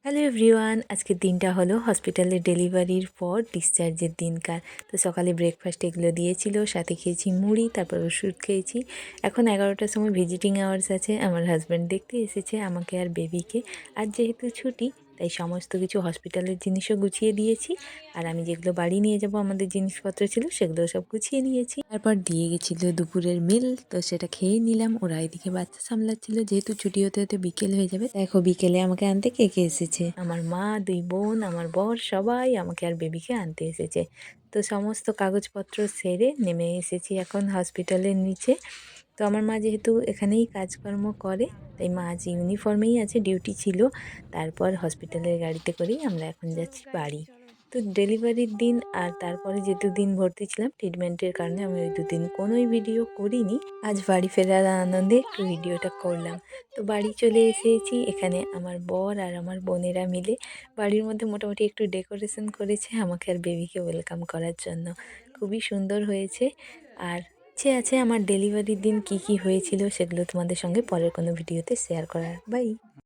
Hello everyone, আজকের দিনটা হলো হসপিটালে ডেলিভারির পর ডিসচার্জের দিনকার। তো সকালে ব্রেকফাস্ট এগুলো দিয়েছিল, সাথে খেয়েছি মুড়ি, তারপর ওষুধ খেয়েছি। এখন 11টার সময় ভিজিটিং আওয়ার্স আছে, আমার হাজব্যান্ড দেখতে এসেছে আমাকে আর বেবিকে। আর যেহেতু ছুটি, তাই সমস্ত কিছু হসপিটালের জিনিসও গুছিয়ে দিয়েছি। আর আমি যেগুলো বাড়ি নিয়ে যাব আমাদের জিনিসপত্র ছিল সেগুলো সব গুছিয়ে নিয়েছি। তারপর দিয়ে গেছিলো দুপুরের মিল, তো সেটা খেয়ে নিলাম। ওরা এদিকে বাচ্চা সামলাচ্ছিল, যেহেতু ছুটি হতে হতে বিকেল হয়ে যাবে। দেখো বিকেলে আমাকে আনতে কে কে এসেছে, আমার মা, 2 বোন, আমার বর, সবাই আমাকে আর বেবিকে আনতে এসেছে। তো সমস্ত কাগজপত্র সেরে নেমে এসেছি এখন হসপিটালের নিচে। তো আমার মা যেহেতু এখানেই কাজকর্ম করে, তাই মা আজ ইউনিফর্মেই আছে, ডিউটি ছিল। তারপর হসপিটালের গাড়িতে করেই আমরা এখন যাচ্ছি বাড়ি। তো ডেলিভারির দিন আর তারপরে যে দুদিন ভর্তি ছিলাম ট্রিটমেন্টের কারণে, আমি ওই দুদিন কোনোই ভিডিও করিনি। আজ বাড়ি ফেরার আনন্দে একটু ভিডিওটা করলাম। তো বাড়ি চলে এসেছি, এখানে আমার বর আর আমার বোনেরা মিলে বাড়ির মধ্যে মোটামুটি একটু ডেকোরেশন করেছে আমাকে আর বেবিকে ওয়েলকাম করার জন্য। খুবই সুন্দর হয়েছে। আর ইচ্ছে আছে আমার ডেলিভারির দিন কি কি হয়েছিল সেগুলো তোমাদের সঙ্গে পরের কোনো ভিডিওতে শেয়ার করার। বাই।